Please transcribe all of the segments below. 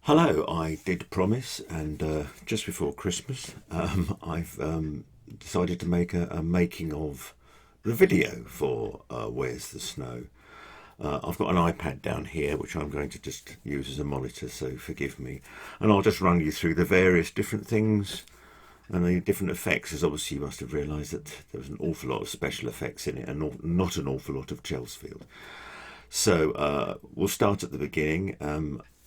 Hello, I did promise, and just before Christmas, I've decided to make a making of the video for Where's the Snow. I've got an iPad down here, which I'm going to just use as a monitor, so forgive me. And I'll just run you through the various different things and the different effects, as obviously you must have realised that there was an awful lot of special effects in it and not an awful lot of Chelsfield. So we'll start at the beginning.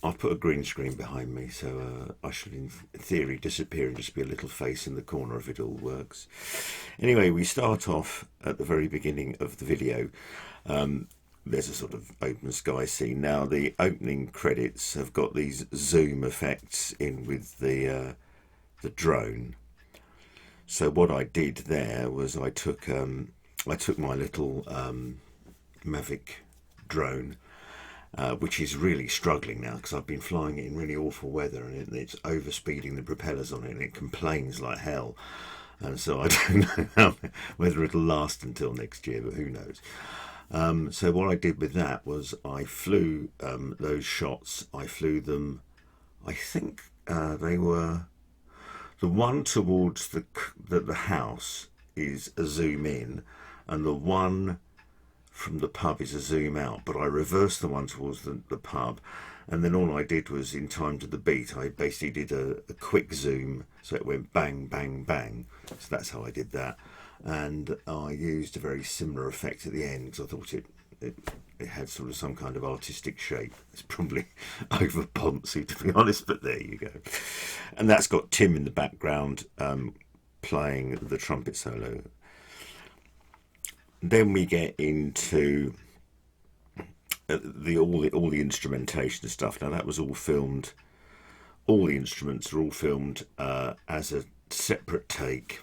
I've put a green screen behind me, so I should, in theory, disappear and just be a little face in the corner if it all works. Anyway, we start off at the very beginning of the video. There's a sort of open sky scene. Now, the opening credits have got these zoom effects in with the drone. So what I did there was I took my little Mavic drone, which is really struggling now because I've been flying it in really awful weather and it's overspeeding the propellers on it and it complains like hell. And so I don't know whether it'll last until next year, but who knows. So what I did with that was I flew those shots. I flew them, I think they were, the one towards the house is a zoom in, and the one from the pub is a zoom out, but I reversed the one towards the pub, and then all I did was, in time to the beat, I basically did a quick zoom, so it went bang, bang, bang. So that's how I did that, and I used a very similar effect at the end because I thought it had sort of some kind of artistic shape. It's probably over poncy, to be honest, but there you go. And that's got Tim in the background playing the trumpet solo. Then we get into all the instrumentation stuff. Now that was all filmed. All the instruments are all filmed as a separate take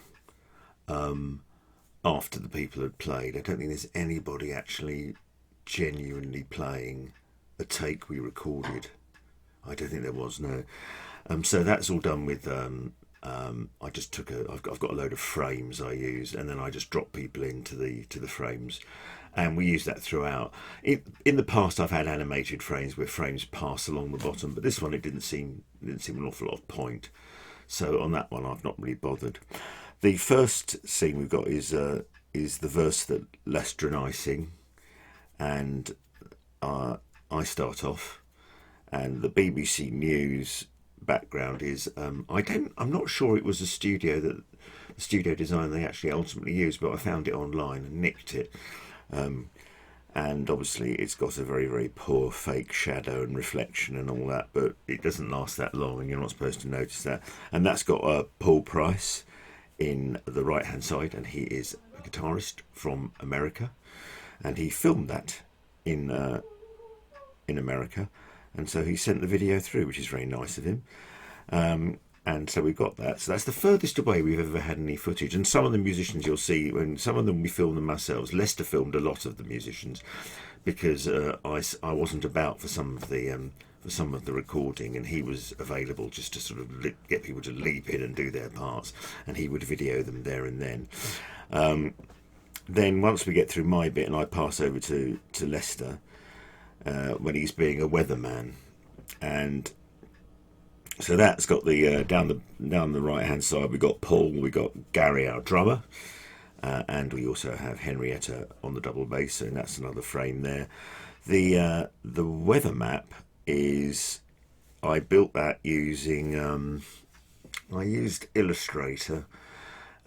after the people had played. I don't think there's anybody actually genuinely playing a take we recorded. I don't think there was, no. So that's all done with. I just took I've got a load of frames I use, and then I just drop people into the frames, and we use that throughout. In the past, I've had animated frames where frames pass along the bottom, but this one it didn't seem an awful lot of point. So on that one, I've not really bothered. The first scene we've got is the verse that Lester and I sing, and I start off, and the BBC News background is I'm not sure it was a studio design they actually ultimately used, but I found it online and nicked it, and obviously it's got a very, very poor fake shadow and reflection and all that, but it doesn't last that long and you're not supposed to notice that. And that's got Paul Price in the right hand side, and he is a guitarist from America, and he filmed that in America, and so he sent the video through, which is very nice of him. And so we've got that. So that's the furthest away we've ever had any footage. And some of the musicians you'll see, when some of them we filmed them ourselves. Lester filmed a lot of the musicians because I wasn't about for some of the recording, and he was available just to sort of get people to leap in and do their parts, and he would video them there and then. Then once we get through my bit and I pass over to Lester, when he's being a weatherman, and so that's got the down the right hand side we've got Paul, we've got Gary, our drummer, and we also have Henrietta on the double bass, and that's another frame there. The weather map is, I built that using I used Illustrator,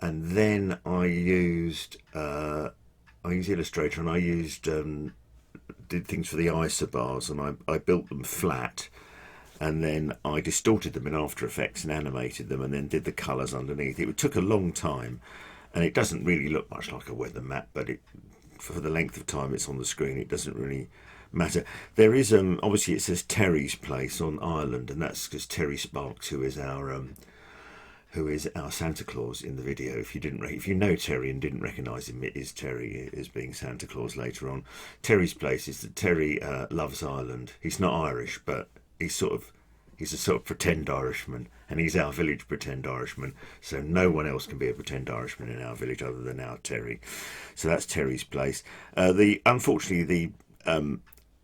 and then I used Illustrator, and I used did things for the isobars, and I built them flat, and then I distorted them in After Effects and animated them, and then did the colours underneath. It took a long time, and it doesn't really look much like a weather map, but for the length of time it's on the screen, it doesn't really matter. There is obviously it says Terry's Place on Ireland, and that's because Terry Sparks, who is our Santa Claus in the video. If you know Terry and didn't recognise him, it is Terry as being Santa Claus later on. Terry's Place is that Terry loves Ireland. He's not Irish, but he's a sort of pretend Irishman, and he's our village pretend Irishman, so no one else can be a pretend Irishman in our village other than our Terry. So that's Terry's Place. Unfortunately,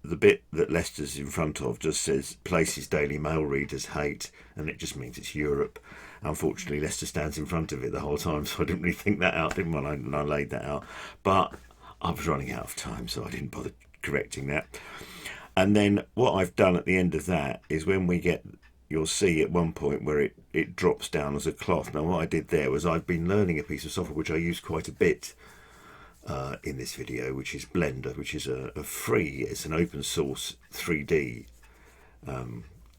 the bit that Leicester's in front of just says places Daily Mail readers hate, and it just means it's Europe. Unfortunately, Leicester stands in front of it the whole time, so I didn't really think that out, didn't I, when I laid that out. But I was running out of time, so I didn't bother correcting that. And then what I've done at the end of that is when we get, you'll see at one point where it drops down as a cloth. Now, what I did there was I've been learning a piece of software which I use quite a bit in this video, which is Blender, which is a free, it's an open source 3D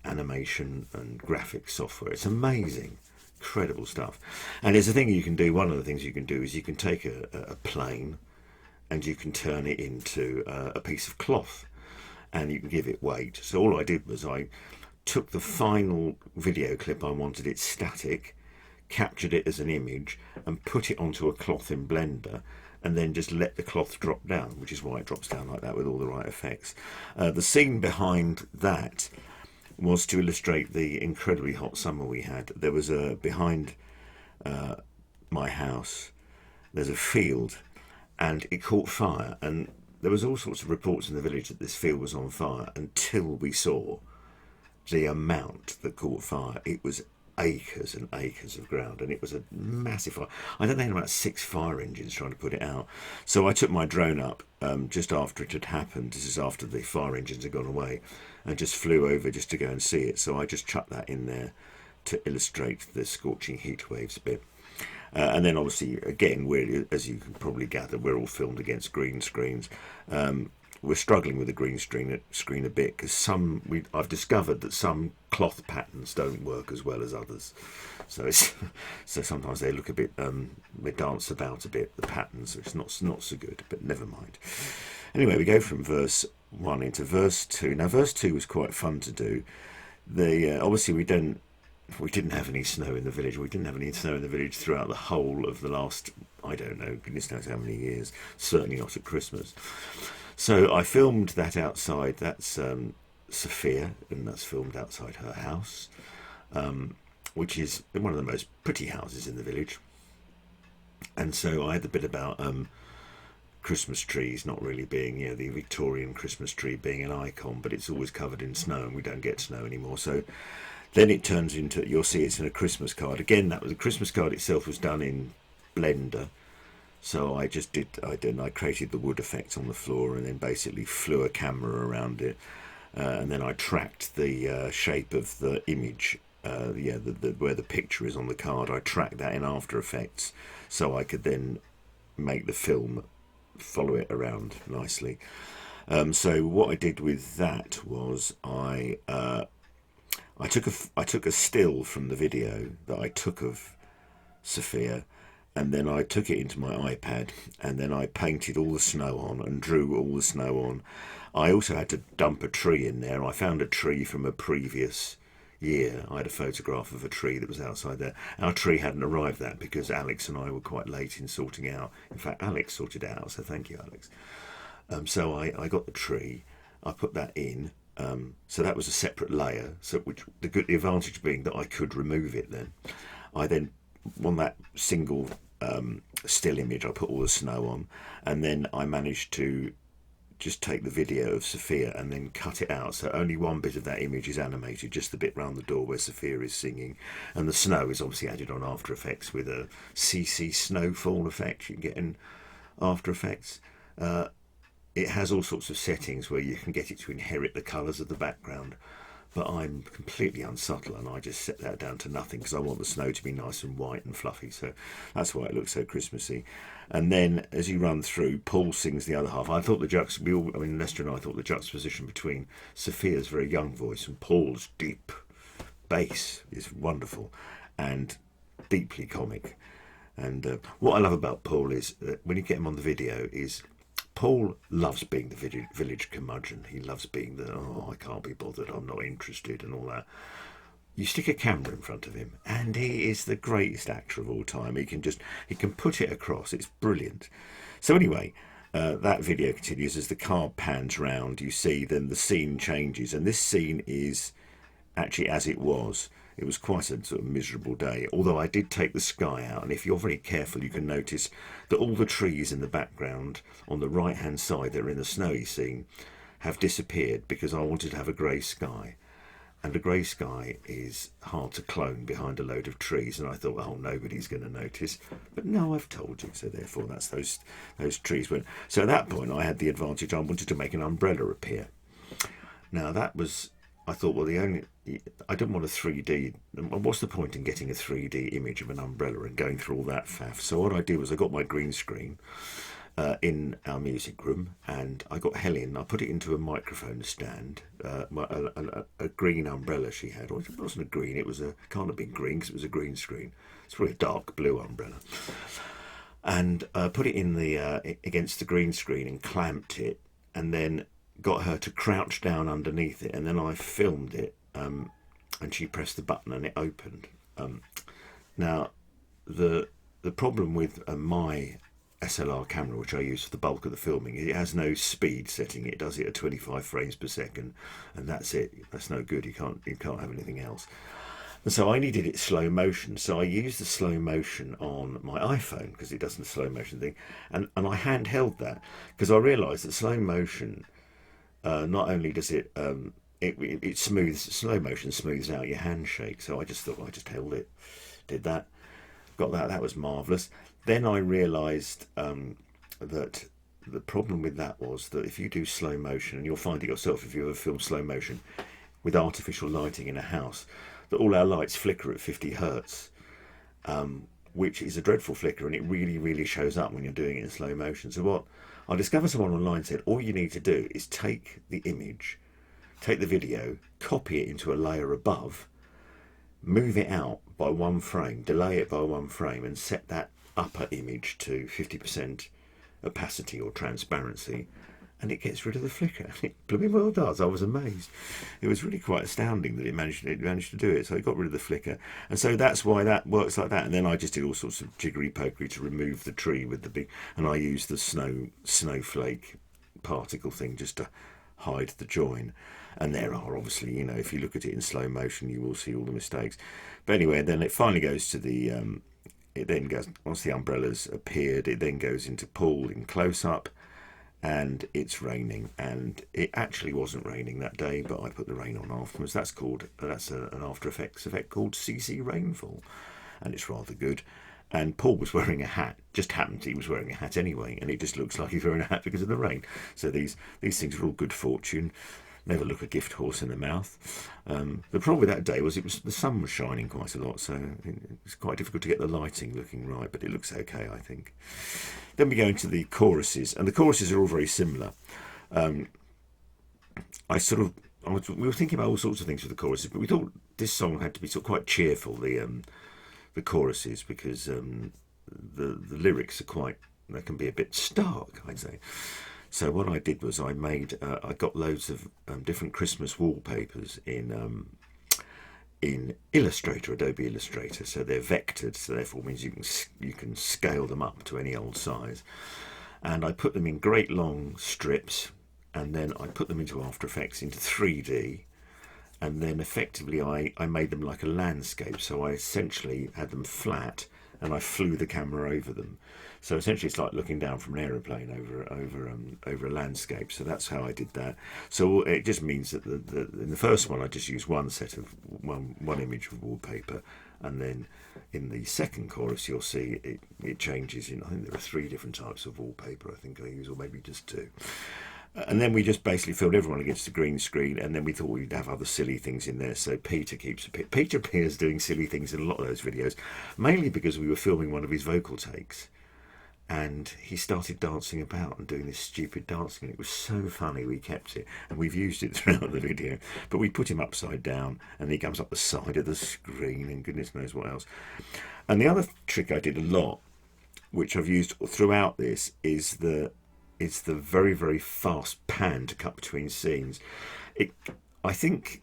animation and graphics software. It's amazing, incredible stuff. And there's a thing you can do, one of the things you can do is you can take a plane and you can turn it into a piece of cloth and you can give it weight. So all I did was I took the final video clip I wanted it static, captured it as an image and put it onto a cloth in Blender, and then just let the cloth drop down, which is why it drops down like that with all the right effects. The scene behind that was to illustrate the incredibly hot summer we had. There was behind my house, there's a field, and it caught fire, and there was all sorts of reports in the village that this field was on fire until we saw the amount that caught fire. It was acres and acres of ground, and it was a massive fire. I don't know, about 6 fire engines trying to put it out. So I took my drone up just after it had happened. This is after the fire engines had gone away, and just flew over just to go and see it. So I just chucked that in there to illustrate the scorching heat waves a bit. And then obviously, again, as you can probably gather, we're all filmed against green screens. We're struggling with the green screen a bit because I've discovered that some cloth patterns don't work as well as others. So sometimes they look a bit, they dance about a bit, the patterns, so it's not so good, but never mind. Anyway, we go from verse 1 into verse 2. Now, verse 2 was quite fun to do. Obviously, we didn't have any snow in the village. We didn't have any snow in the village throughout the whole of the last, I don't know, goodness knows how many years. Certainly not at Christmas. So I filmed that outside. That's Sophia, and that's filmed outside her house, which is one of the most pretty houses in the village. And so I had the bit about Christmas trees not really being, the Victorian Christmas tree being an icon, but it's always covered in snow, and we don't get snow anymore. So then it turns into, you'll see it's in a Christmas card. Again, that was the Christmas card itself was done in Blender. So I created the wood effect on the floor and then basically flew a camera around it. And then I tracked the shape of the image, where the picture is on the card. I tracked that in After Effects so I could then make the film follow it around nicely. So what I did with that was I took a still from the video that I took of Sophia, and then I took it into my iPad, and then I painted all the snow on and drew all the snow on. I also had to dump a tree in there. I found a tree from a previous year. I had a photograph of a tree that was outside there. Our tree hadn't arrived that because Alex and I were quite late in sorting out. In fact, Alex sorted it out, so thank you, Alex. So I got the tree, I put that in. So that was a separate layer. So the advantage being that I could remove it. Then I on that single still image, I put all the snow on, and then I managed to just take the video of Sophia and then cut it out. So only one bit of that image is animated, just the bit round the door where Sophia is singing, and the snow is obviously added on After Effects with a CC snowfall effect you can get in After Effects. It has all sorts of settings where you can get it to inherit the colours of the background, but I'm completely unsubtle and I just set that down to nothing because I want the snow to be nice and white and fluffy, so that's why it looks so Christmassy. And then as you run through, Paul sings the other half. I thought Lester and I thought the juxtaposition between Sophia's very young voice and Paul's deep bass is wonderful and deeply comic. And what I love about Paul is that when you get him on the video is Paul loves being the village curmudgeon. He loves being I can't be bothered, I'm not interested and all that. You stick a camera in front of him and he is the greatest actor of all time. He can put it across. It's brilliant. So anyway, that video continues. As the card pans round, you see then the scene changes, and this scene is actually as it was. It was quite a sort of miserable day, although I did take the sky out, and if you're very careful you can notice that all the trees in the background on the right hand side that are in the snowy scene have disappeared because I wanted to have a grey sky. And a grey sky is hard to clone behind a load of trees, and I thought, oh, nobody's going to notice. But no, I've told you, so therefore that's those trees went. So at that point I had the advantage, I wanted to make an umbrella appear. Now that was, I thought, well, I didn't want a 3D, what's the point in getting a 3D image of an umbrella and going through all that faff? So what I did was I got my green screen in our music room, and I got Helen, I put it into a microphone stand, a green umbrella she had, or it wasn't a green, it was can't have been green because it was a green screen, it's probably a dark blue umbrella, and put it in the against the green screen and clamped it, and then got her to crouch down underneath it, and then I filmed it, and she pressed the button and it opened. Now the problem with my SLR camera, which I use for the bulk of the filming, it has no speed setting. It does it at 25 frames per second, and that's it. That's no good. You can't have anything else. And so I needed it slow motion. So I used the slow motion on my iPhone because it does the slow motion thing, and I handheld that because I realised that slow motion not only does it smooths, slow motion smooths out your handshake. So I just thought, I just held it, did that, got that. That was marvellous. Then I realised that the problem with that was that if you do slow motion, and you'll find it yourself if you ever film slow motion with artificial lighting in a house, that all our lights flicker at 50 hertz, which is a dreadful flicker, and it really, really shows up when you're doing it in slow motion. So what I discovered, someone online said, all you need to do is take the image, take the video, copy it into a layer above, move it out by 1 frame, delay it by 1 frame, and set that upper image to 50% opacity or transparency, and it gets rid of the flicker. It blooming well does. I was amazed. It was really quite astounding that it managed to do it. So it got rid of the flicker, and so that's why that works like that. And then I just did all sorts of jiggery pokery to remove the tree with the big, and I used the snowflake particle thing just to hide the join. And there are obviously, if you look at it in slow motion, you will see all the mistakes. But anyway, then it finally goes to the it then goes, once the umbrella's appeared, it then goes into Paul in close-up, and it's raining. And it actually wasn't raining that day, but I put the rain on afterwards. That's an After Effects effect called CC Rainfall, and it's rather good. And Paul was wearing a hat, just happened he was wearing a hat anyway, and it just looks like he's wearing a hat because of the rain. So these things are all good fortune. Never look a gift horse in the mouth. The problem with that day was the sun was shining quite a lot, so it's quite difficult to get the lighting looking right, but it looks okay, I think. Then we go into the choruses, and the choruses are all very similar. We were thinking about all sorts of things with the choruses, but we thought this song had to be sort of quite cheerful, the choruses, because the lyrics are they can be a bit stark, I'd say. So what I did was I got loads of different Christmas wallpapers in Illustrator, Adobe Illustrator. So they're vectored, so therefore means you can scale them up to any old size. And I put them in great long strips, and then I put them into After Effects into 3D, and then effectively I made them like a landscape. So I essentially had them flat, and I flew the camera over them. So essentially it's like looking down from an aeroplane over a landscape. So that's how I did that. So it just means that in the first one I just used one image of wallpaper, and then in the second chorus you'll see it changes. I think there are 3 different types of wallpaper I think I use, or maybe just 2. And then we just basically filled everyone against the green screen, and then we thought we'd have other silly things in there. So Peter appears doing silly things in a lot of those videos, mainly because we were filming one of his vocal takes, and he started dancing about and doing this stupid dancing, and it was so funny. We kept it, and we've used it throughout the video, but we put him upside down, and he comes up the side of the screen, and goodness knows what else. And the other trick I did a lot, which I've used throughout this, is it's the very, very fast pan to cut between scenes. I think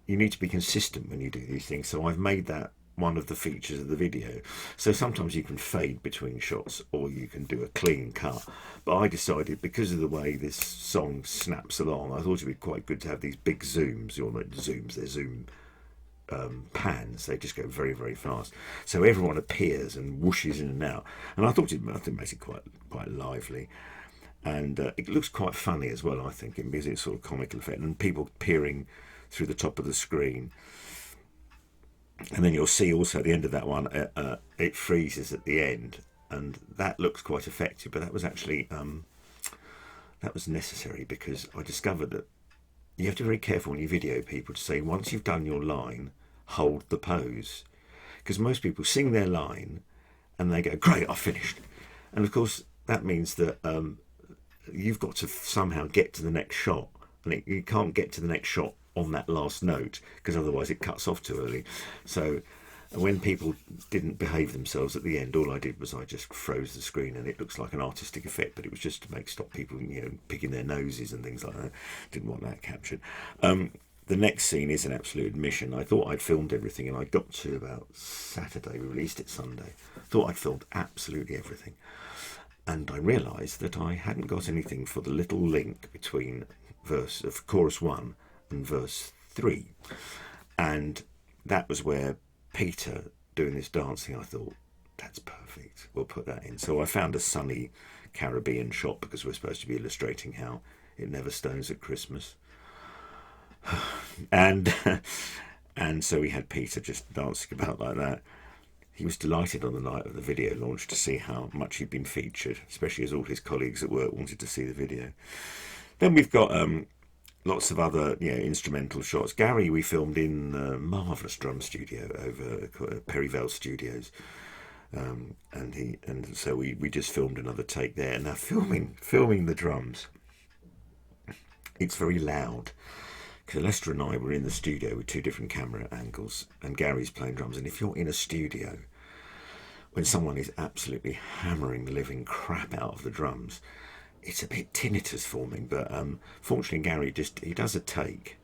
you need to be consistent when you do these things, so I've made that one of the features of the video. So sometimes you can fade between shots, or you can do a clean cut. But I decided, because of the way this song snaps along, I thought it'd be quite good to have these big zooms. They're zoom pans. They just go very, very fast. So everyone appears and whooshes in and out. And I thought it makes it quite lively. and it looks quite funny as well, I think, because it's sort of comical effect and people peering through the top of the screen. And then you'll see also at the end of that one, it freezes at the end, and that looks quite effective. But that was actually that was necessary, because I discovered that you have to be very careful when you video people to say, once you've done your line, hold the pose, because most people sing their line and they go, great, I finished, and of course that means that you've got to somehow get to the next shot, and you can't get to the next shot on that last note, because otherwise it cuts off too early. So when people didn't behave themselves at the end, all I did was I just froze the screen, and it looks like an artistic effect, but it was just to stop people, picking their noses and things like that. Didn't want that captured. The next scene is an absolute admission. I thought I'd filmed everything, and I got to about Saturday. We released it Sunday. Thought I'd filmed absolutely everything, and I realised that I hadn't got anything for the little link between chorus 1 and verse 3, and that was where Peter doing this dancing, I thought, that's perfect, we'll put that in. So I found a sunny Caribbean shot, because we're supposed to be illustrating how it never snows at Christmas. And so we had Peter just dancing about like that. He was delighted on the night of the video launch to see how much he'd been featured, especially as all his colleagues at work wanted to see the video. Then we've got lots of other instrumental shots. Gary we filmed in the marvellous drum studio over Perryvale Studios, and so we just filmed another take there. Now filming the drums, it's very loud, because Lester and I were in the studio with 2 different camera angles, and Gary's playing drums, and if you're in a studio when someone is absolutely hammering the living crap out of the drums, it's a bit tinnitus forming. But fortunately Gary he does a take,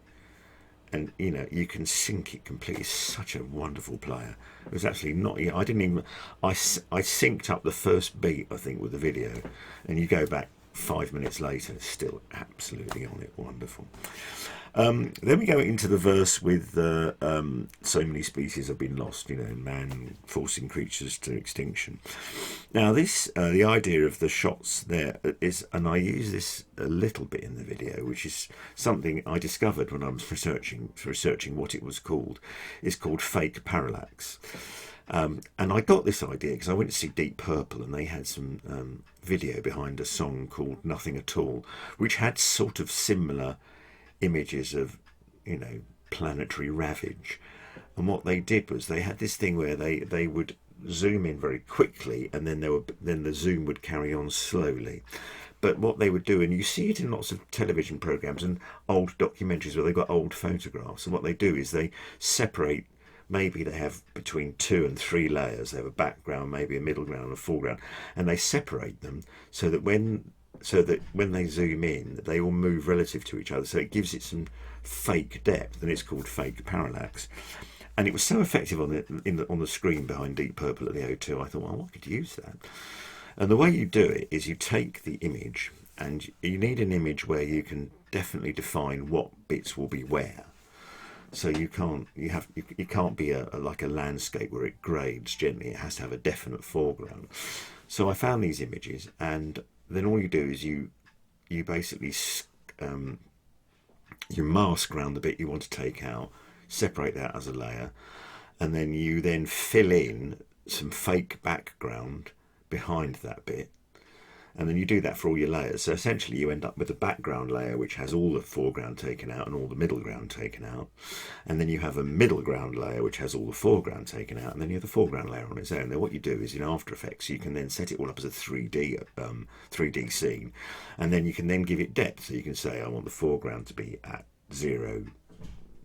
and you can sync it completely. He's such a wonderful player. It was actually not, I synced up the first beat, I think, with the video, and you go back 5 minutes later, it's still absolutely on it. Wonderful. Then we go into the verse with so many species have been lost, man forcing creatures to extinction. Now this, the idea of the shots there is, and I use this a little bit in the video, which is something I discovered when I was researching what it was called. It's called fake parallax. And I got this idea because I went to see Deep Purple, and they had some video behind a song called Nothing at All, which had sort of similar images of planetary ravage. And what they did was they had this thing where they would zoom in very quickly, and then the zoom would carry on slowly. But what they would do, and you see it in lots of television programs and old documentaries where they've got old photographs, and what they do is they separate. Maybe they have between 2 and 3 layers. They have a background, maybe a middle ground, and a foreground, and they separate them so that when they zoom in, they all move relative to each other. So it gives it some fake depth, and it's called fake parallax. And it was so effective on the screen behind Deep Purple at the O2. I thought, well, I could use that. And the way you do it is you take the image, and you need an image where you can definitely define what bits will be where. So you can't be like a landscape where it grades gently. It has to have a definite foreground. So I found these images, and then all you do is you basically you mask around the bit you want to take out, separate that as a layer, and then you fill in some fake background behind that bit. And then you do that for all your layers. So essentially you end up with a background layer which has all the foreground taken out and all the middle ground taken out. And then you have a middle ground layer which has all the foreground taken out, and then you have the foreground layer on its own. Then what you do is in After Effects you can then set it all up as a 3D scene, and then you can then give it depth. So you can say, I want the foreground to be at 0,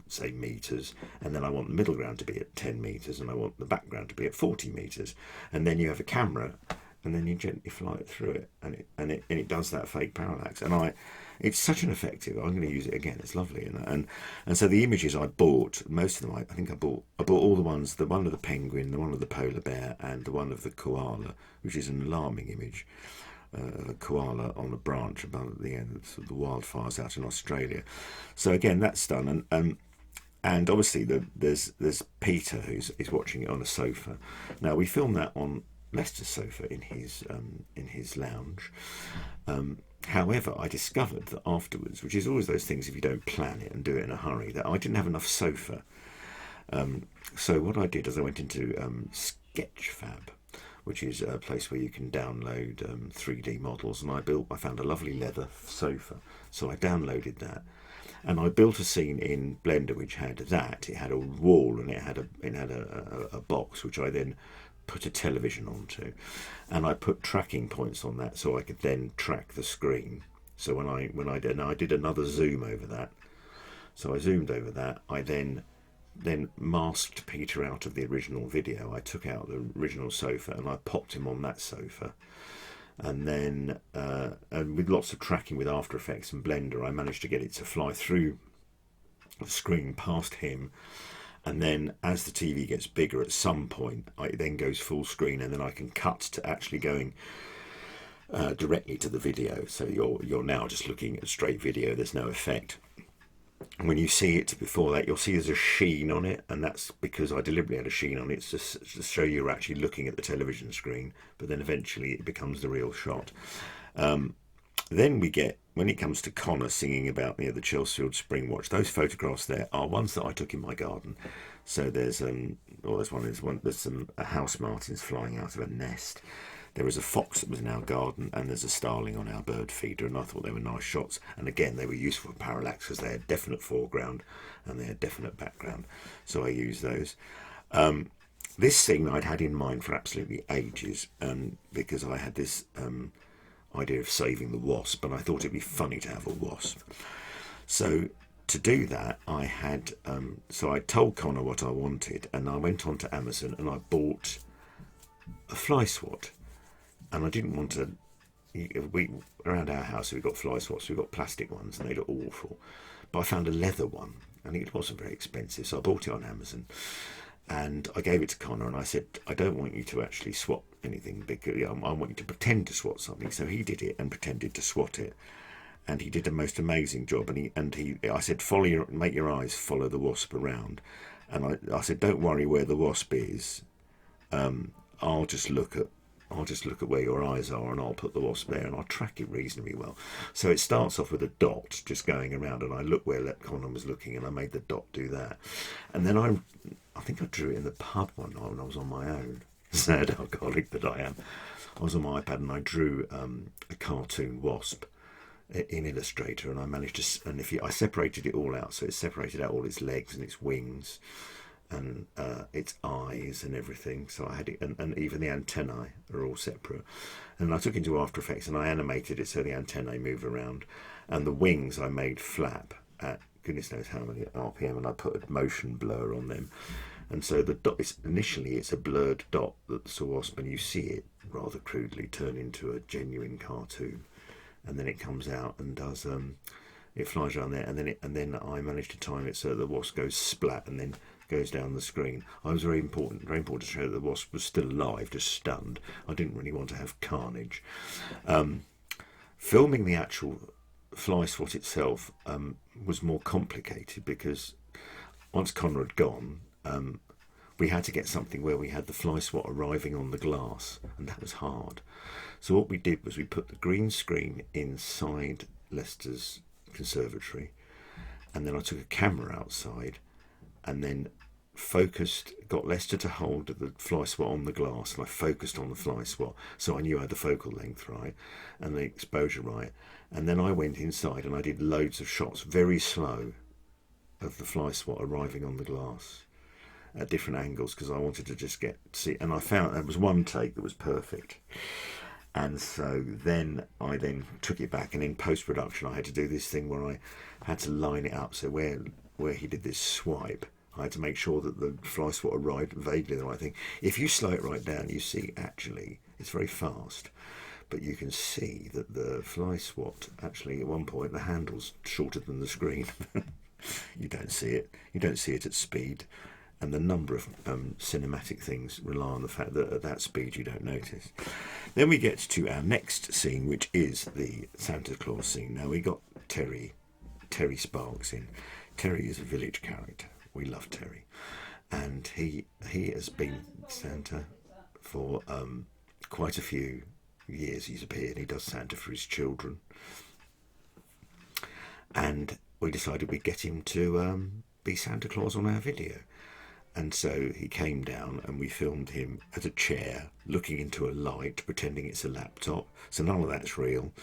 say, meters, and then I want the middle ground to be at 10 meters, and I want the background to be at 40 meters. And then you have a camera, and then you gently fly it through it, and it does that fake parallax. And it's such an effective. I'm going to use it again. It's lovely, and so the images I bought, most of them, I think I bought all the ones. The one of the penguin, the one of the polar bear, and the one of the koala, which is an alarming image. A koala on a branch above the end of the wildfires out in Australia. So again, that's done, and obviously there's Peter who's watching it on a sofa. Now we filmed that on Lester's sofa in his lounge, However, I discovered that afterwards, which is always those things if you don't plan it and do it in a hurry, that I didn't have enough sofa. So what I did is I went into Sketchfab, which is a place where you can download 3D models, and I found a lovely leather sofa. So I downloaded that, and I built a scene in Blender which had that. It had a wall and it had a box which I then put a television onto, and I put tracking points on that so I could then track the screen. So when I did another zoom over that. So I zoomed over that. I then masked Peter out of the original video. I took out the original sofa and I popped him on that sofa. And then and with lots of tracking with After Effects and Blender, I managed to get it to fly through the screen past him. And then as the TV gets bigger, at some point it then goes full screen, and then I can cut to actually going directly to the video. So you're now just looking at straight video. There's no effect. When you see it before that, you'll see there's a sheen on it, and that's because I deliberately had a sheen on it to show you're actually looking at the television screen, but then eventually it becomes the real shot. Then we get, when it comes to Connor singing about the Chelsfield Spring Watch, those photographs there are ones that I took in my garden. So there's some house martins flying out of a nest. There was a fox that was in our garden, and there's a starling on our bird feeder, and I thought they were nice shots. And again, they were useful for parallax because they had definite foreground and they had definite background. So I used those. This scene I'd had in mind for absolutely ages, because I had this idea of saving the wasp, and I thought it'd be funny to have a wasp. So to do that, I had so I told Connor what I wanted, and I went on to Amazon and I bought a fly swat. And I didn't want to. Around our house we got fly swats. We got plastic ones, and they look awful. But I found a leather one, and it wasn't very expensive, so I bought it on Amazon. And I gave it to Connor, and I said, I don't want you to actually swat anything, because I want you to pretend to swat something. So he did it and pretended to swat it, and he did a most amazing job. I said, make your eyes follow the wasp around, and I said, don't worry where the wasp is. I'll just look at where your eyes are, and I'll put the wasp there, and I'll track it reasonably well. So it starts off with a dot just going around, and I looked where Connor was looking, and I made the dot do that. And then I think I drew it in the pub one night when I was on my own. Sad alcoholic that I am. I was on my iPad and I drew a cartoon wasp in Illustrator, and I managed to, I separated it all out, so it separated out all its legs and its wings and its eyes and everything. So I had it, and even the antennae are all separate. And I took into After Effects and I animated it so the antennae move around, and the wings I made flap at goodness knows how many RPM, and I put a motion blur on them. And so the dot initially it's a blurred dot that's a wasp, and you see it rather crudely turn into a genuine cartoon, and then it comes out and does it flies around there, and then I managed to time it so the wasp goes splat and then goes down the screen. I was very important to show that the wasp was still alive, just stunned. I didn't really want to have carnage. Filming the actual fly swat itself was more complicated, because once Connor had gone, we had to get something where we had the fly swat arriving on the glass, and that was hard. So what we did was we put the green screen inside Leicester's conservatory, and then I took a camera outside and then got Leicester to hold the fly swat on the glass, and I focused on the fly swat so I knew I had the focal length right and the exposure right. And then I went inside and I did loads of shots, very slow, of the fly swat arriving on the glass at different angles, because I wanted to just see. And I found there was one take that was perfect. And so then I took it back, and in post-production I had to do this thing where I had to line it up. So where he did this swipe, I had to make sure that the fly swat arrived vaguely the right thing. If you slow it right down, you see actually it's very fast, but you can see that the fly swat actually at one point the handle's shorter than the screen. You don't see it. You don't see it at speed, and the number of cinematic things rely on the fact that at that speed you don't notice. Then we get to our next scene, which is the Santa Claus scene. Now we got Terry Sparks in. Terry is a village character. We love Terry, and he has been Santa for quite a few years he's appeared. He does Santa for his children. And we decided we'd get him to be Santa Claus on our video. And so he came down and we filmed him at a chair, looking into a light, pretending it's a laptop. So none of that's real.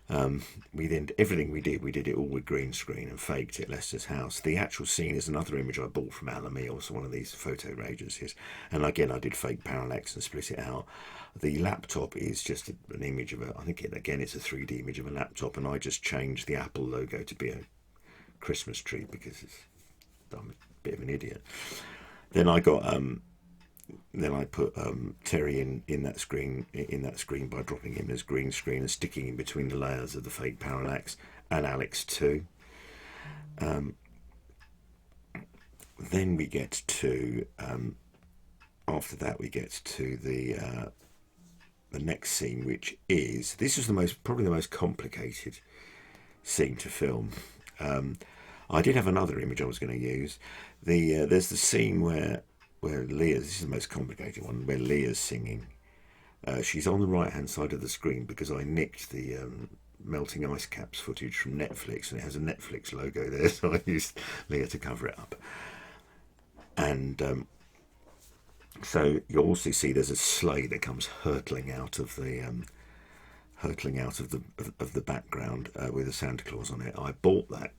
Everything we did it all with green screen and faked it, Lester's house. The actual scene is another image I bought from Alamy, also one of these photo agencies. And again, I did fake parallax and split it out. The laptop is just an image of I think it's a 3D image of a laptop, and I just changed the Apple logo to be a Christmas tree because I'm a bit of an idiot. Then I got then I put Terry in that screen by dropping him as green screen and sticking in between the layers of the fake parallax, and Alex too. Then we get to after that we get to the next scene, which is probably the most complicated scene to film. I did have another image I was going to use. There's the scene where Leah, this is the most complicated one, where Leah's singing. She's on the right hand side of the screen because I nicked the melting ice caps footage from Netflix, and it has a Netflix logo there, so I used Leah to cover it up. And so you also see there's a sleigh that comes hurtling out of the background with a Santa Claus on it. I bought that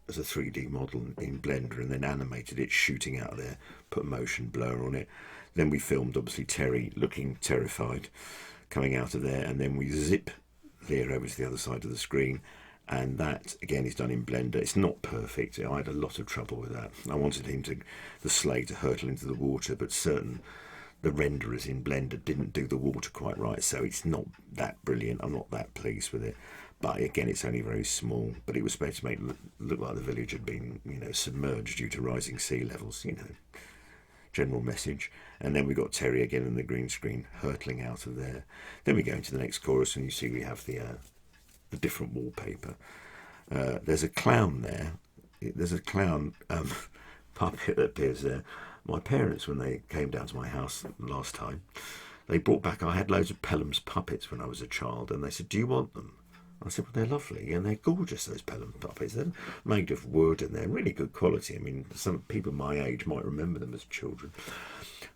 as a 3D model in Blender and then animated it shooting out of there, put motion blur on it. Then we filmed obviously Terry looking terrified coming out of there, and then we zip Leah over to the other side of the screen, and that again is done in Blender. It's not perfect. I had a lot of trouble with that. I wanted the sleigh to hurtle into the water, but the renderers in Blender didn't do the water quite right, so it's not that brilliant. I'm not that pleased with it. But again, it's only very small. But it was supposed to make it look like the village had been, submerged due to rising sea levels. General message. And then we got Terry again in the green screen hurtling out of there. Then we go into the next chorus, and you see we have the different wallpaper. There's a clown there. There's a clown puppet that appears there. My parents, when they came down to my house last time, they brought back. I had loads of Pelham's puppets when I was a child, and they said, "Do you want them?" I said, "Well, they're lovely and they're gorgeous, those Pelham puppets. They're made of wood and they're really good quality. I mean, some people my age might remember them as children."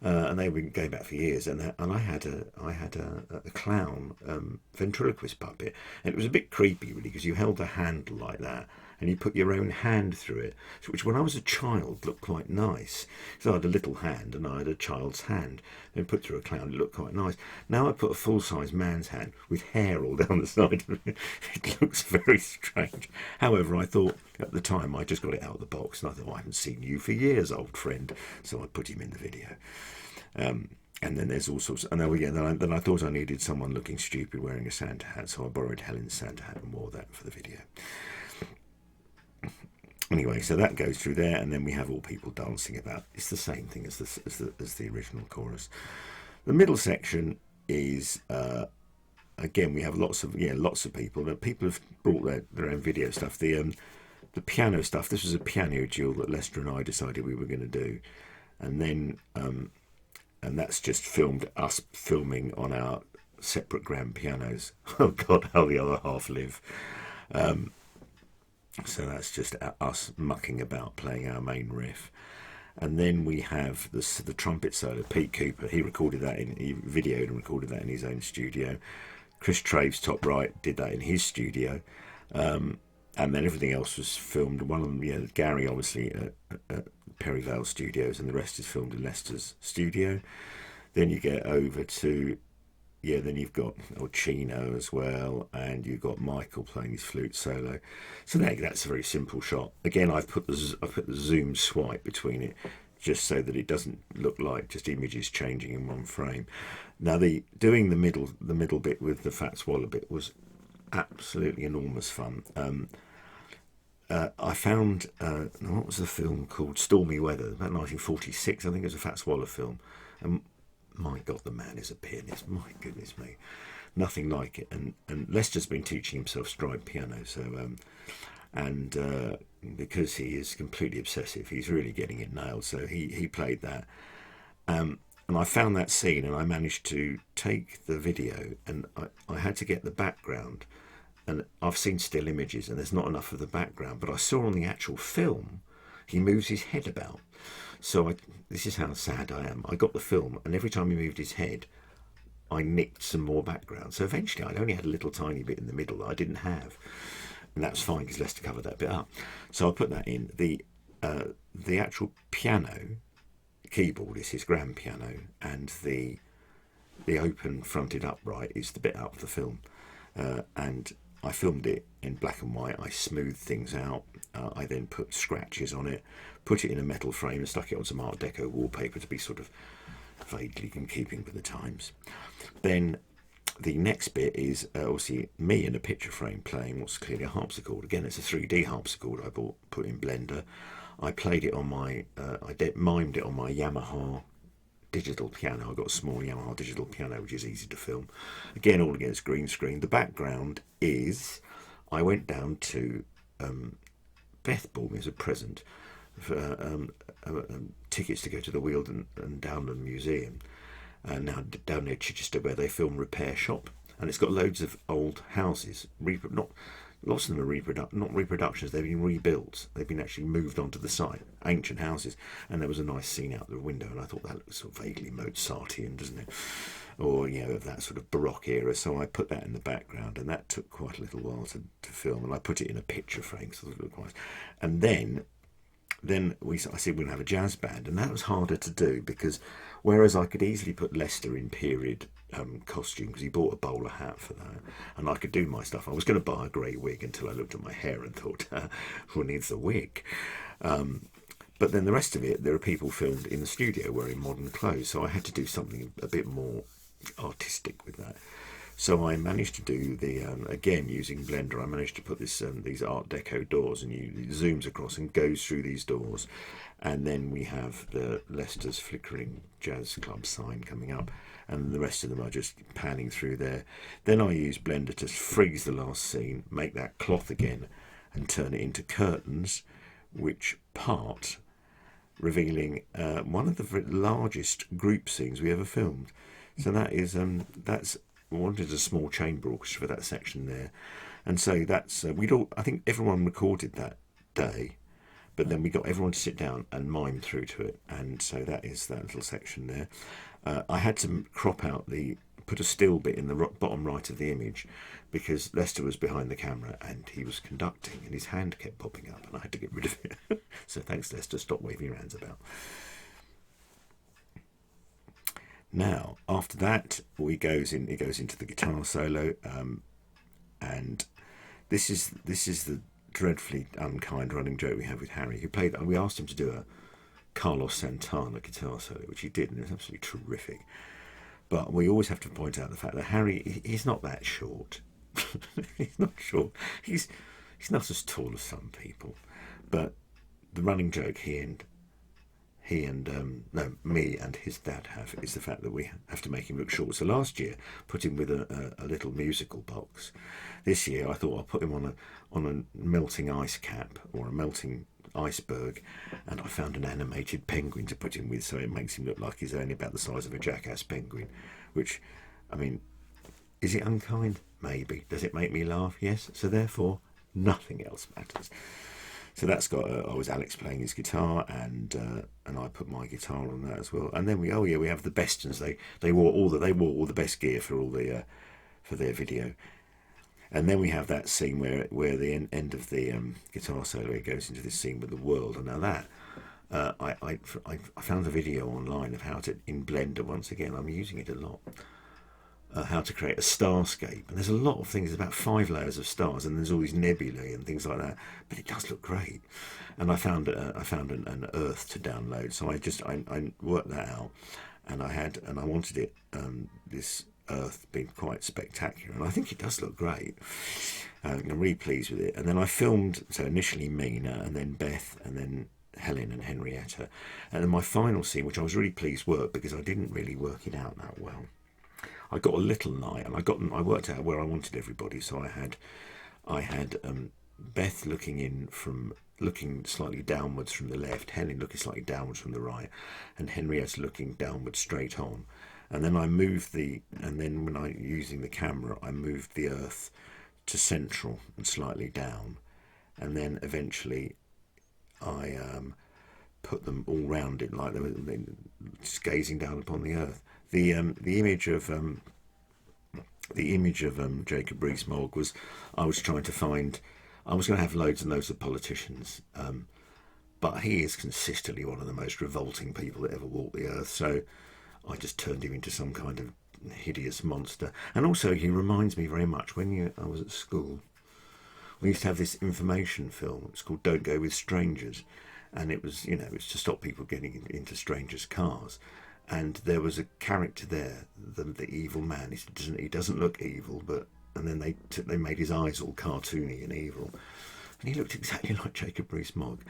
And they've been going back for years. And I had a clown ventriloquist puppet, and it was a bit creepy really because you held the handle like that and you put your own hand through it, which when I was a child looked quite nice. So I had a little hand and I had a child's hand, then put through a clown, it looked quite nice. Now I put a full-size man's hand with hair all down the side of it. It looks very strange. However, I thought at the time, I just got it out of the box and I thought, I haven't seen you for years, old friend. So I put him in the video. And then there's all sorts. And then I thought I needed someone looking stupid wearing a Santa hat, so I borrowed Helen's Santa hat and wore that for the video. Anyway, so that goes through there, and then we have all people dancing about. It's the same thing as the original chorus. The middle section is again we have lots of people. People have brought their own video stuff. The piano stuff. This was a piano duel that Lester and I decided we were going to do, and then and that's just filmed us filming on our separate grand pianos. Oh God, how the other half live. So that's just us mucking about playing our main riff. And then we have the trumpet solo. Pete Cooper, he videoed and recorded that in his own studio. Chris Traves, top right, did that in his studio. And then everything else was filmed. One of them, Gary, obviously, at Perryvale Studios, and the rest is filmed in Leicester's studio. Then you get over to, then you've got Chino as well, and you've got Michael playing his flute solo. So that's a very simple shot. Again, I've put the zoom swipe between it, just so that it doesn't look like just images changing in one frame. Now, doing the middle bit with the Fats Waller bit was absolutely enormous fun. I found what was the film called? Stormy Weather, about 1946. I think it was a Fats Waller film, and my God, the man is a pianist. My goodness me, nothing like it. And Lester's been teaching himself stride piano, so because he is completely obsessive, he's really getting it nailed. So he played that. and I found that scene, and I managed to take the video, and I had to get the background. And I've seen still images, and there's not enough of the background. But I saw on the actual film, he moves his head about. So this is how sad I am. I got the film, and every time he moved his head, I nicked some more background. So eventually, I only had a little tiny bit in the middle that I didn't have, and that's fine because Lester covered that bit up. So I put that in. The actual piano keyboard is his grand piano, and the open fronted upright is the bit out of the film, and I filmed it in black and white. I smoothed things out. I then put scratches on it, put it in a metal frame, and stuck it on some Art Deco wallpaper to be sort of vaguely in keeping with the times. Then the next bit is obviously me in a picture frame playing what's clearly a harpsichord. Again, it's a 3D harpsichord I put in Blender. I played it on my, mimed it on my Yamaha digital piano. I've got a small Yamaha digital piano which is easy to film. Again, all against green screen. The background is, I went down to Beth bought me as a present for tickets to go to the Weald and Downland Museum, now down near Chichester, where they film Repair Shop, and it's got loads of old houses, lots of them are not reproductions, they've been rebuilt, they've been actually moved onto the site, ancient houses. And there was a nice scene out the window, and I thought that looked sort of vaguely Mozartian, doesn't it, or of that sort of Baroque era. So I put that in the background, and that took quite a little while to film, and I put it in a picture frame so it looked nice. And then I said we're going to have a jazz band, and that was harder to do because whereas I could easily put Lester in period costume because he bought a bowler hat for that, and I could do my stuff. I was going to buy a grey wig until I looked at my hair and thought, who needs a wig? But then the rest of it, there are people filmed in the studio wearing modern clothes, so I had to do something a bit more artistic with that. So I managed to do the again using Blender. I managed to put these Art Deco doors, and it zooms across and goes through these doors, and then we have the Leicester's Flickering Jazz Club sign coming up, and the rest of them are just panning through there. Then I use Blender to freeze the last scene, make that cloth again, and turn it into curtains, which part revealing one of the largest group scenes we ever filmed. So that is that's. We wanted a small chamber orchestra for that section there, and so that's I think everyone recorded that day, but then we got everyone to sit down and mime through to it, and so that is that little section there. I had to put a still bit in the bottom right of the image because Lester was behind the camera and he was conducting, and his hand kept popping up, and I had to get rid of it. So thanks, Lester. Stop waving your hands about. Now, after that, it goes into the guitar solo, and this is the dreadfully unkind running joke we have with Harry, who played. We asked him to do a Carlos Santana guitar solo, which he did, and it was absolutely terrific. But we always have to point out the fact that Harry, he's not that short. He's not short. He's not as tall as some people. But the running joke me and his dad is the fact that we have to make him look short. So last year, put him with a little musical box. This year, I thought I'll put him on a melting ice cap or a melting iceberg, and I found an animated penguin to put him with, so it makes him look like he's only about the size of a jackass penguin. Which, I mean, is it unkind? Maybe. Does it make me laugh? Yes. So therefore, nothing else matters. So that's got. I was Alex playing his guitar, and I put my guitar on that as well. And then we have the Bestons. They wore all the best gear for all the for their video. And then we have that scene where the end of the guitar solo, it goes into this scene with the world. And now that I found a video online of how to, in Blender, once again I'm using it a lot. How to create a starscape, and there's a lot of things. There's about 5 layers of stars, and there's all these nebulae and things like that. But it does look great. And I found an Earth to download, so I worked that out, and I wanted it this Earth being quite spectacular, and I think it does look great. I'm really pleased with it. And then I filmed, so initially Mina, and then Beth, and then Helen and Henrietta, and then my final scene, which I was really pleased worked because I didn't really work it out that well. I got a little light, and I worked out where I wanted everybody. So I had Beth looking in from looking slightly downwards from the left, Helen looking slightly downwards from the right, and Henrietta looking downwards straight on. And then I moved and then when I using the camera, I moved the earth to central and slightly down, and then eventually I put them all round it like they were just gazing down upon the earth. The image of Jacob Rees-Mogg was, I was trying to find, I was going to have loads and loads of politicians, but he is consistently one of the most revolting people that ever walked the earth, so I just turned him into some kind of hideous monster. And also he reminds me very much, I was at school, we used to have this information film. It's called Don't Go With Strangers, and it was, you know, it's to stop people getting into strangers' cars. And there was a character there, the evil man. He doesn't look evil, but and then they made his eyes all cartoony and evil, and he looked exactly like Jacob Rees-Mogg.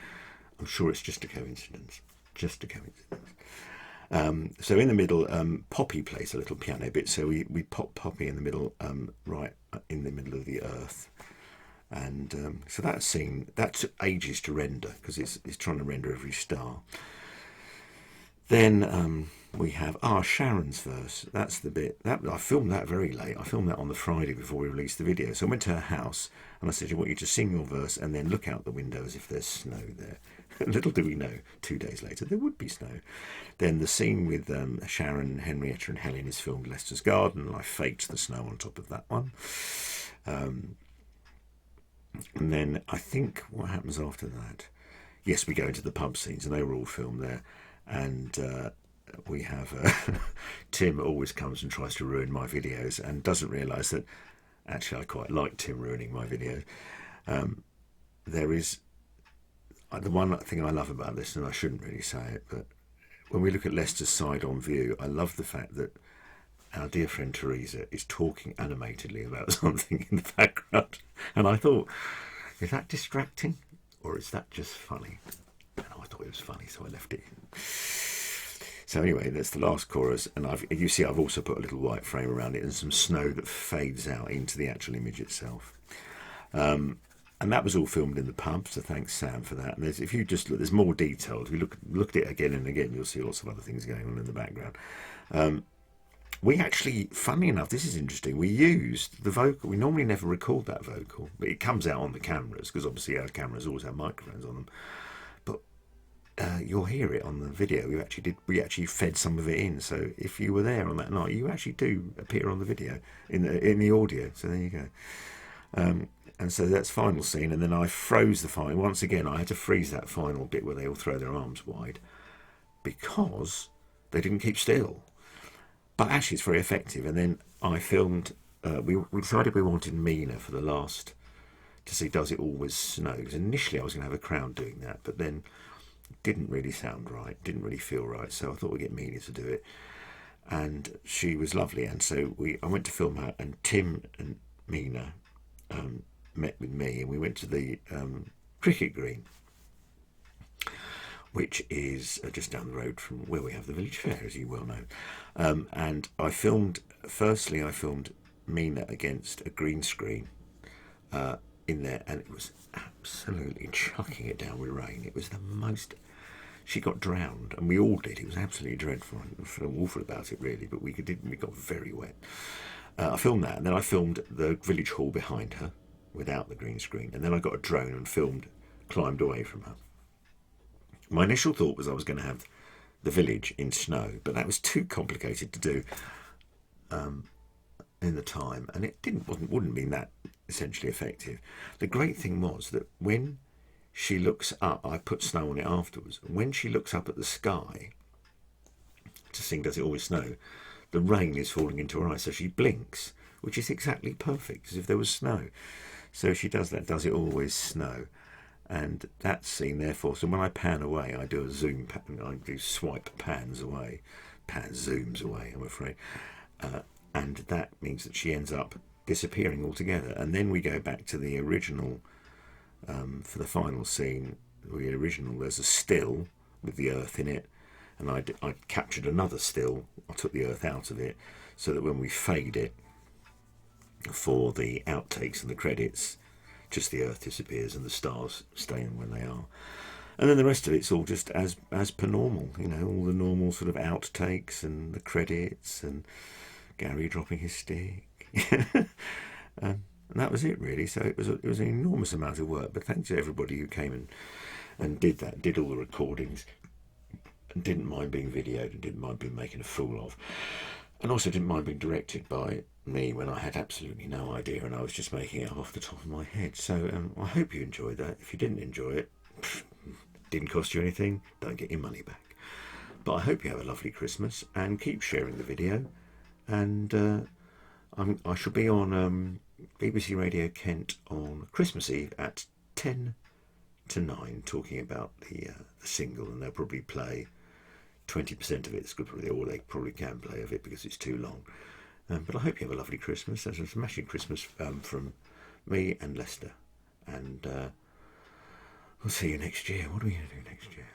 I'm sure it's just a coincidence. Just a coincidence. So in the middle, Poppy plays a little piano bit. So we pop Poppy in the middle, right in the middle of the earth. And so that scene, that took ages to render because it's trying to render every star. Then we have Sharon's verse. That's the bit that I filmed that very late. I filmed that on the Friday before we released the video. So I went to her house and I said, "I want you to sing your verse and then look out the window as if there's snow there." Little do we know, 2 days later there would be snow. Then the scene with Sharon, Henrietta, and Helen is filmed Leicester's Garden, and I faked the snow on top of that one. And then I think what happens after that? Yes, we go into the pub scenes, and they were all filmed there. And we have Tim always comes and tries to ruin my videos and doesn't realise that actually I quite like Tim ruining my videos. There is the one thing I love about this, and I shouldn't really say it, but when we look at Leicester's side on view, I love the fact that our dear friend Teresa is talking animatedly about something in the background. And I thought, is that distracting or is that just funny? And I thought it was funny, so I left it in. So anyway, that's the last chorus, and you see I've also put a little white frame around it and some snow that fades out into the actual image itself. And that was all filmed in the pub, so thanks Sam for that. And if you just look, there's more details. If you look at it again and again, you'll see lots of other things going on in the background. We actually, funny enough, this is interesting, we used the vocal. We normally never record that vocal, but it comes out on the cameras, because obviously our cameras always have microphones on them. But you'll hear it on the video. We actually fed some of it in, so if you were there on that night, you actually do appear on the video, in the audio, so there you go. And so that's final scene, and then I froze the final. Once again, I had to freeze that final bit where they all throw their arms wide, because they didn't keep still. But actually it's very effective. And then I filmed, we decided we wanted Mina for the last, to see Does It Always Snow. Because initially I was going to have a crowd doing that, but then it didn't really sound right, didn't really feel right, so I thought we'd get Mina to do it. And she was lovely, and so I went to film her, and Tim and Mina met with me, and we went to the cricket green, which is just down the road from where we have the village fair, as you well know. And I filmed Mina against a green screen in there, and it was absolutely chucking it down with rain. It was the most... She got drowned, and we all did. It was absolutely dreadful. I feel awful about it, really, but we got very wet. I filmed that, and then I filmed the village hall behind her without the green screen, and then I got a drone and climbed away from her. My initial thought was I was going to have the village in snow, but that was too complicated to do in the time, and it wouldn't be that essentially effective. The great thing was that when she looks up, I put snow on it afterwards, and when she looks up at the sky to sing Does It Always Snow, the rain is falling into her eyes, so she blinks, which is exactly perfect, as if there was snow. So she does that, Does It Always Snow? And that scene, therefore, so when I pan away, I do a zoom pattern, I do swipe pans away, zooms away, I'm afraid. And that means that she ends up disappearing altogether. And then we go back to the original, for the final scene, there's a still with the earth in it, and I captured another still, I took the earth out of it, so that when we fade it for the outtakes and the credits, just the Earth disappears and the stars stay when they are. And then the rest of it's all just as per normal, you know, all the normal sort of outtakes and the credits and Gary dropping his stick. And that was it, really. So it was an enormous amount of work. But thanks to everybody who came and did that, did all the recordings, and didn't mind being videoed and didn't mind being making a fool of, and also didn't mind being directed by me when I had absolutely no idea and I was just making it off the top of my head. So I hope you enjoyed that. If you didn't enjoy it, didn't cost you anything, don't get your money back. But I hope you have a lovely Christmas and keep sharing the video. And I shall be on BBC Radio Kent on Christmas Eve at 10 to 9 talking about the single, and they'll probably play 20% of it. It's good, or they probably can play of it because it's too long. But I hope you have a lovely Christmas. There's a smashing Christmas from me and Lester. And we'll see you next year. What are we going to do next year?